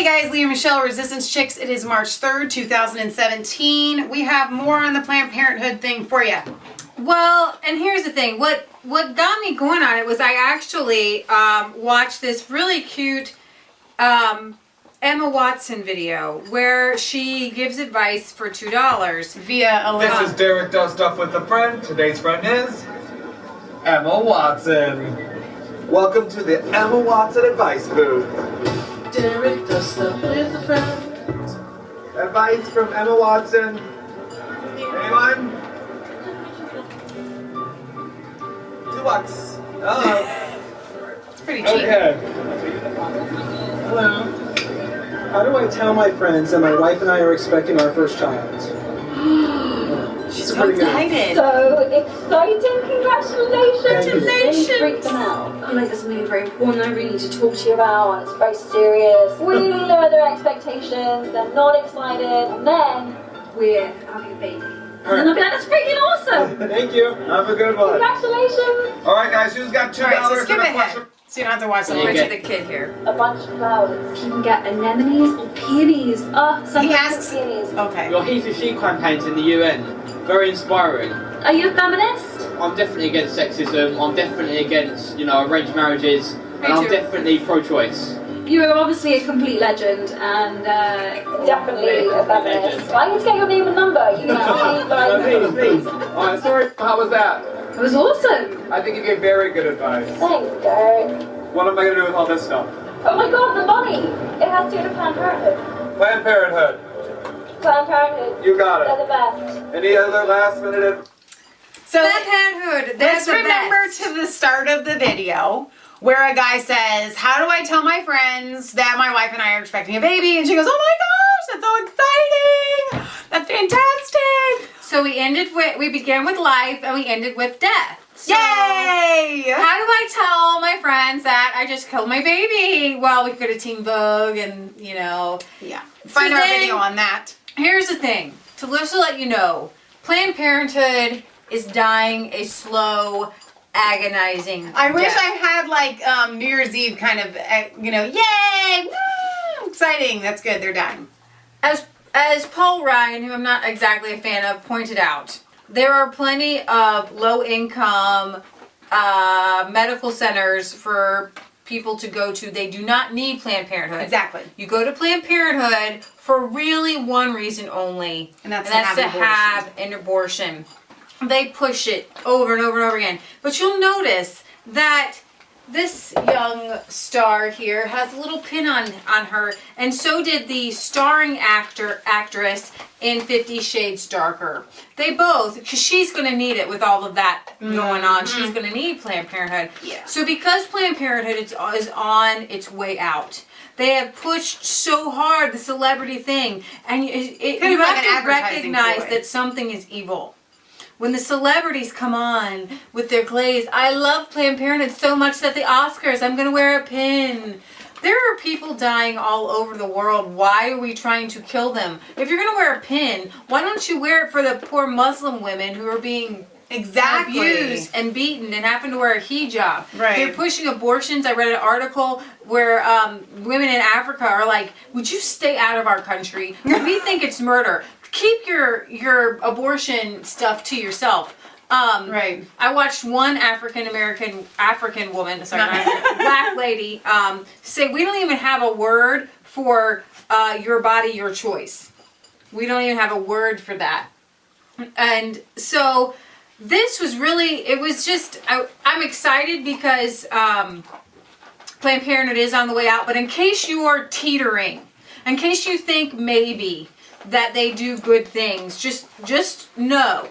Hey guys, Leah Michelle, Resistance Chicks. It is March 3rd, 2017. We have more on the Planned Parenthood thing for you. Well, and here's the thing. What got me going on it was I actually watched this really cute Emma Watson video where she gives advice for $2 Via a This is Derek Does Stuff with a Friend. Today's friend is Emma Watson. Welcome to the Emma Watson Advice Booth. Derek does stuff with a friend. Advice from Emma Watson. Anyone? $2. Hello. It's pretty cheap. Okay. Hello. How do I tell my friends that my wife and I are expecting our first child? She's so pretty good. excited. So exciting! Congratulations! Congratulations. Really freak them out. I feel like there's something very important I really need to talk to you about, and it's very serious. Really lower their expectations, they're not excited, and then we're having a baby. And then I'll be like, that's freaking awesome! Thank you. Have a good one. Congratulations! All right, guys, who's got $2 Alright, so skip and a ahead. question? So you don't have to watch the whole Picture thing. the kid here. A bunch of flowers. You can get anemones or peonies. Oh, some He of asks- peonies. Okay. Your he for she campaigns in the UN, very inspiring. Are you a feminist? I'm definitely against sexism, I'm definitely against, arranged marriages, and I'm too. definly pro-choice. You are obviously a complete legend, and definitely a feminist. I need to get your name and number. You know, Please. Alright, sorry, how was that? it was awesome. I think you gave very good advice. Thanks, Derek. What am I going to do with all this stuff? Oh my God, the money! It has to go to Planned Parenthood. Planned Parenthood. Planned Parenthood. You got They're it. the best. Any other last minute? So Planned Parenthood. They're let's the remember best. to the start of the video where a guy says, how do I tell my friends that my wife and I are expecting a baby? And she goes, oh my gosh, that's so exciting. That's fantastic. So we began with life and we ended with death. So, Yay! how do I tell my friends that I just killed my baby? Well, we could go to Teen Vogue and, Yeah. Find So our then- video on that. Here's the thing. To just to let you know, Planned Parenthood is dying a slow, agonizing I wish death. I had like New Year's Eve kind of, yay, woo, exciting. That's good. They're dying. As Paul Ryan, who I'm not exactly a fan of, pointed out, there are plenty of low-income medical centers for people to go to. They do not need Planned Parenthood. Exactly. You go to Planned Parenthood for really one reason only, And that's to have an abortion. They push it over and over and over again. But you'll notice that this young star here has a little pin on her, and so did the starring actress in 50 Shades Darker. They both, because she's going to need it with all of that going on. She's going to need Planned Parenthood. Yeah. So because Planned Parenthood is on its way out, they have pushed so hard the celebrity thing, and you Kind of like have an to advertising recognize ploy. that something is evil. When the celebrities come on with their glaze, I love Planned Parenthood so much that the Oscars, I'm going to wear a pin. There are people dying all over the world. Why are we trying to kill them? If you're going to wear a pin, why don't you wear it for the poor Muslim women who are being abused and beaten and having to wear a hijab? Right. They're pushing abortions. I read an article where women in Africa are like, would you stay out of our country? We think it's murder. Keep your abortion stuff to yourself. Right. I watched one African woman, black lady, say we don't even have a word for your body, your choice. We don't even have a word for that. And so this was really, it was just, I'm excited because Planned Parenthood is on the way out. But in case you are teetering, in case you think maybe that they do good things, just know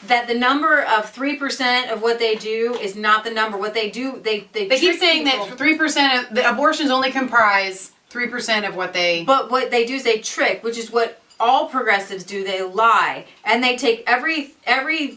that the number of 3% of what they do is not the number. What they do, they They trick keep saying people. that 3% of the abortions only comprise 3% of what they. But what they do is they trick, which is what all progressives do. They lie, and they take every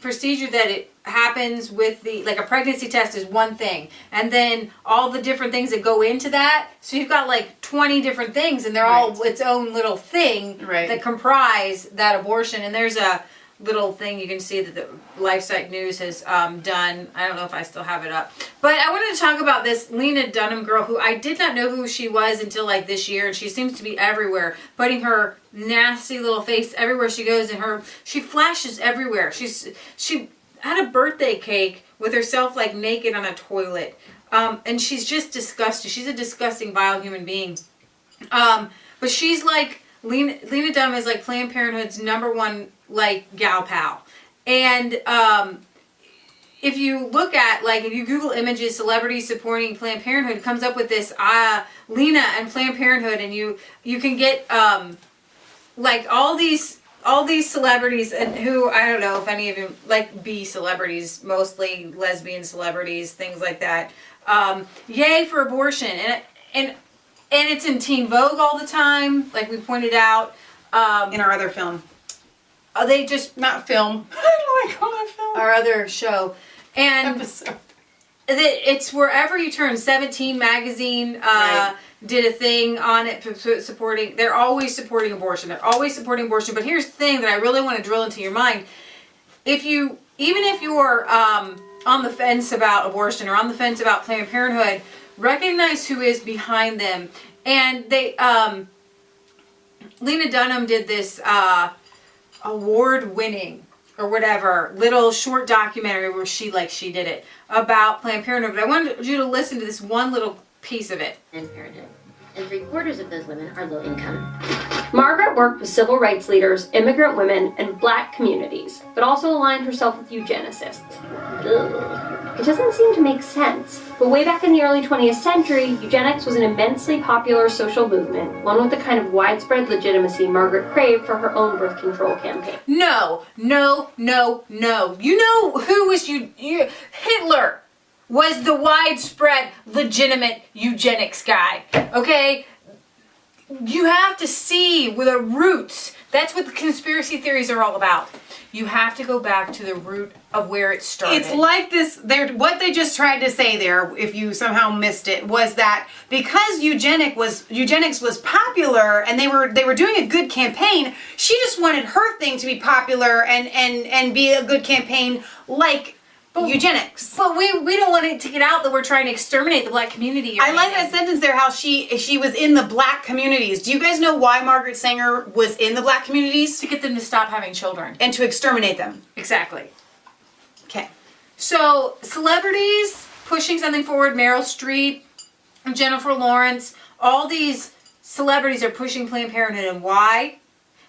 procedure that it happens with like a pregnancy test is one thing, and then all the different things that go into that. So you've got like 20 different things, and they're all its own little thing Right. that comprise that abortion. And there's a little thing you can see that the LifeSite News has done. I don't know if I still have it up. But I wanted to talk about this Lena Dunham girl who I did not know who she was until like this year. And she seems to be everywhere, putting her nasty little face everywhere she goes. And she flashes everywhere. She had a birthday cake with herself like naked on a toilet. And she's just disgusting. She's a disgusting, vile human being. But she's like, Lena Dunham is like Planned Parenthood's #1 like gal pal. And if you look at, like, if you Google images, celebrities supporting Planned Parenthood, it comes up with this Lena and Planned Parenthood, and you can get like all these celebrities, and who, I don't know if any of you like be celebrities, mostly lesbian celebrities, things like that. Yay for abortion, and it's in Teen Vogue all the time, like we pointed out. In our other film. They just Not film. I don't know why I call it film. our other show, and Episode. it's wherever you turn. 17 magazine Right. did a thing on it supporting. They're always supporting abortion. They're always supporting abortion. But here's the thing that I really want to drill into your mind: even if you're on the fence about abortion or on the fence about Planned Parenthood, recognize who is behind them. And they, Lena Dunham did this award-winning or whatever little short documentary where she did it about Planned Parenthood. But I wanted you to listen to this one little piece of it. Planned Parenthood, and 3/4 of those women are low income. Margaret worked with civil rights leaders, immigrant women, and black communities, but also aligned herself with eugenicists. Ugh. It doesn't seem to make sense, but way back in the early 20th century, eugenics was an immensely popular social movement, one with the kind of widespread legitimacy Margaret craved for her own birth control campaign. No. You know who was Hitler was the widespread, legitimate eugenics guy. Okay? You have to see with the roots. That's what the conspiracy theories are all about. You have to go back to the root of where it started. It's like this, what they just tried to say there, if you somehow missed it, was that because eugenics was popular and they were doing a good campaign, she just wanted her thing to be popular and be a good campaign like eugenics. But we don't want it to get out that we're trying to exterminate the black community. I like that sentence there, how she was in the black communities. Do you guys know why Margaret Sanger was in the black communities? To get them to stop having children. And to exterminate them. Exactly. Okay. So, celebrities pushing something forward, Meryl Streep, Jennifer Lawrence, all these celebrities are pushing Planned Parenthood, and why?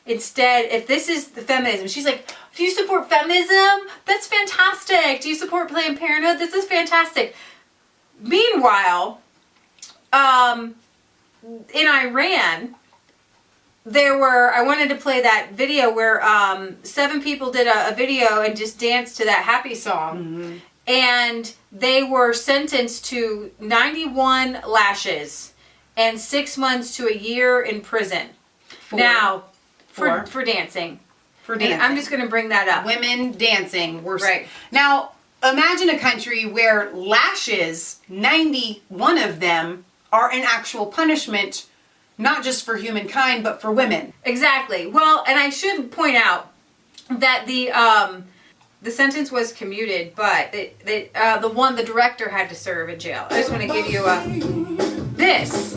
Instead, if this is the feminism, she's like, do you support feminism? That's fantastic. Do you support Planned Parenthood? This is fantastic. Meanwhile, in Iran, I wanted to play that video where 7 people did a video and just danced to that happy song. Mm-hmm. And they were sentenced to 91 lashes and 6 months to a year in prison. For dancing. For dancing. And I'm just going to bring that up. Women dancing. Right. Now, imagine a country where lashes, 91 of them, are an actual punishment, not just for humankind, but for women. Exactly. Well, and I should point out that the sentence was commuted, but the director had to serve in jail. I just want to give you this.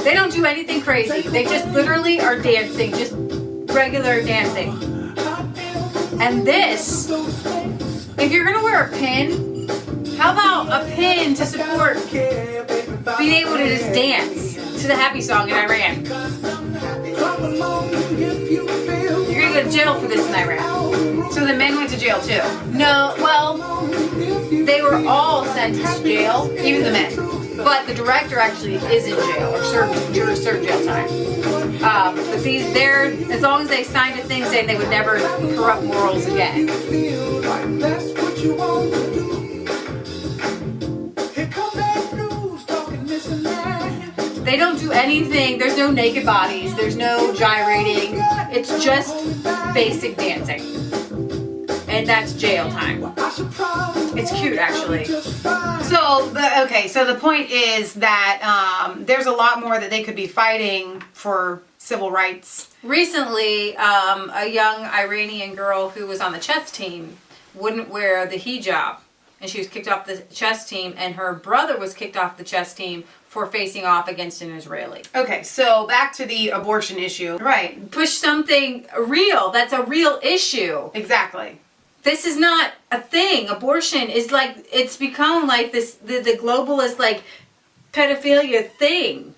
They don't do anything crazy. They just literally are dancing, just regular dancing. And this, if you're gonna wear a pin, how about a pin to support being able to just dance to the happy song in Iran? You're gonna go to jail for this in Iran. So the men went to jail too? No, well, they were all sentenced to jail, Even the men. but the director actually is in jail or served jail time. But as long as they signed a thing saying they would never corrupt morals again. They don't do anything. There's no naked bodies. There's no gyrating. It's just basic dancing. And that's jail time. It's cute, actually. So the point is that there's a lot more that they could be fighting for civil rights. Recently, a young Iranian girl who was on the chess team wouldn't wear the hijab, and she was kicked off the chess team, and her brother was kicked off the chess team for facing off against an Israeli. Okay, so back to the abortion issue. Right. Push something real. That's a real issue. Exactly. This is not a thing. Abortion is like, it's become like this, the globalist, like, pedophilia thing.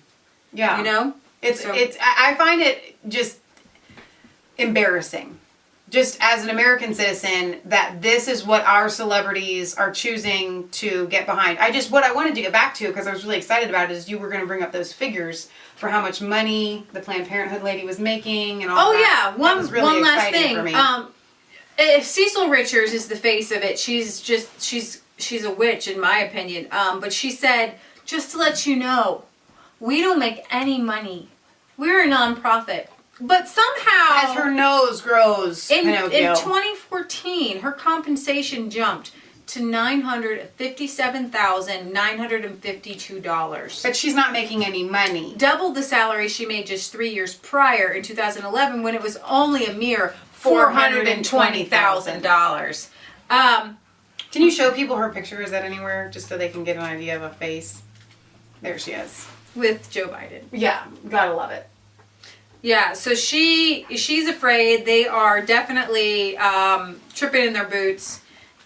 Yeah. You know? I find it just embarrassing, just as an American citizen, that this is what our celebrities are choosing to get behind. What I wanted to get back to, because I was really excited about it, is you were going to bring up those figures for how much money the Planned Parenthood lady was making and all that. Oh yeah, that was really one last exciting thing. for me. Cecil Richards is the face of it. She's a witch in my opinion. But she said, just to let you know, we don't make any money. We're a nonprofit. But somehow, As her nose grows, in Pinocchio. 2014, her compensation jumped to $957,952. But she's not making any money. Doubled the salary she made just 3 years prior in 2011, when it was only a mere $420,000. Can you show people her picture? Is that anywhere? Just so they can get an idea of a face. There she is. With Joe Biden. Yeah, gotta love it. Yeah, so she's afraid. They are definitely tripping in their boots,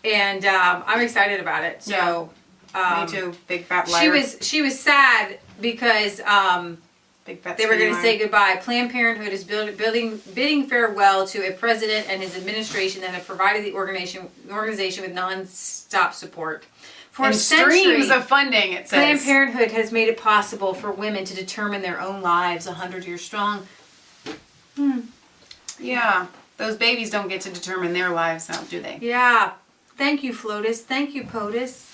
and I'm excited about it. So Me too. Big fat liar. she was sad because Big fat they were going to liar. say goodbye. Planned Parenthood is bidding farewell to a president and his administration that have provided the organization with non-stop support. For and a century, streams of funding, it says. Planned Parenthood has made it possible for women to determine their own lives 100 years strong. Yeah. Those babies don't get to determine their lives now, do they? Yeah. Thank you, Flotus. Thank you, POTUS.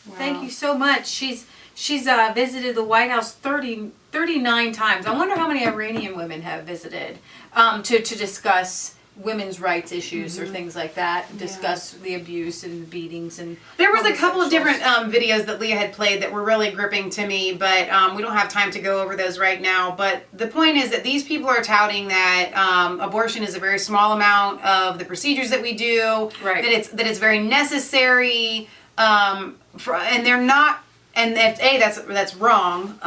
Wow. Thank you so much. She's visited the White House 39 times. I wonder how many Iranian women have visited to discuss women's rights issues or things like that. Discuss the abuse and beatings and. There was a couple of homosexuals. different videos that Leah had played that were really gripping to me, but we don't have time to go over those right now. But the point is that these people are touting that abortion is a very small amount of the procedures that we do. Right. That it's very necessary. And they're not. And that's wrong.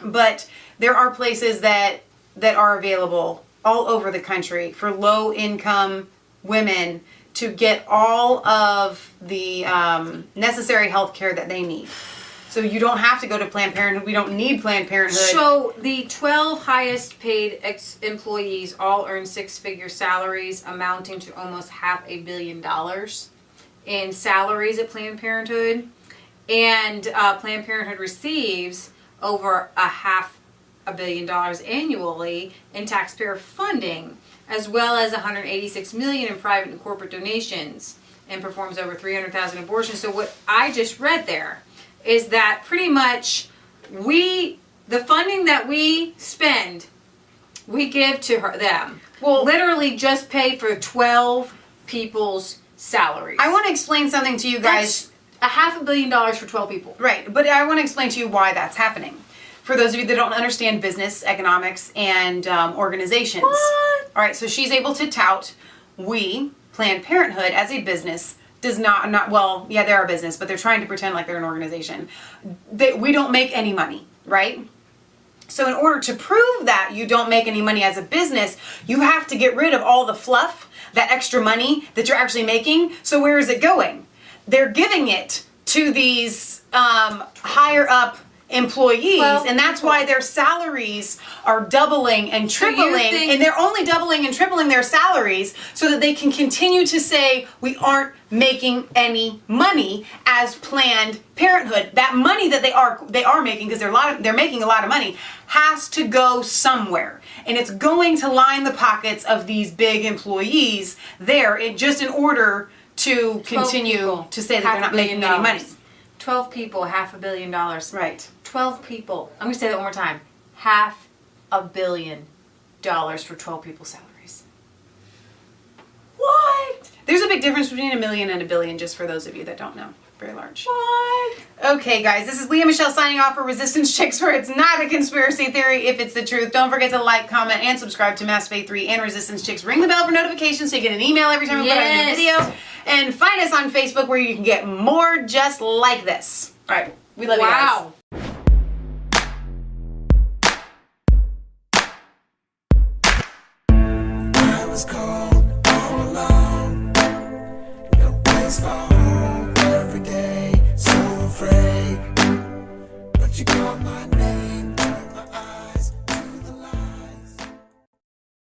But there are places that are available all over the country for low-income women to get all of the necessary health care that they need. So you don't have to go to Planned Parenthood. We don't need Planned Parenthood. So the 12 highest paid employees all earn six-figure salaries amounting to almost $500 million in salaries at Planned Parenthood. And Planned Parenthood receives over $500 million annually in taxpayer funding, as well as $186 million in private and corporate donations, and performs over 300,000 abortions. So what I just read there is that pretty much the funding that we spend, we give to them. Well, literally just pay for 12 people's salaries. I want to explain something to you guys. That's $500 million for 12 people. Right, but I want to explain to you why that's happening. For those of you that don't understand business, economics, and organizations. What? All right, so she's able to tout, we, Planned Parenthood, as a business, does not well, yeah, they're a business, but they're trying to pretend like they're an organization. We don't make any money, right? So in order to prove that you don't make any money as a business, you have to get rid of all the fluff, that extra money that you're actually making. So where is it going? They're giving it to these higher up employees, and that's why their salaries are doubling and tripling, and they're only doubling and tripling their salaries so that they can continue to say we aren't making any money as Planned Parenthood. That money that they are making, because they're making a lot of money, has to go somewhere, and it's going to line the pockets of these big employees there, just in order to continue to say that they're not making any money. 12 people, $500 million. Right. 12 people. I'm going to say that one more time. $500 million for 12 people's salaries. What? There's a big difference between $1 million and $1 billion, just for those of you that don't know. Very large. What? Okay, guys, this is Leah Michelle signing off for Resistance Chicks, where it's not a conspiracy theory if it's the truth. Don't forget to like, comment, and subscribe to Mass Faith 3 and Resistance Chicks. Ring the bell for notifications so you get an email every time we put out a new video. And find us on Facebook where you can get more just like this. All right, we love you guys. Wow. I was cold all alone, no place for home every day, so afraid, but you called my name.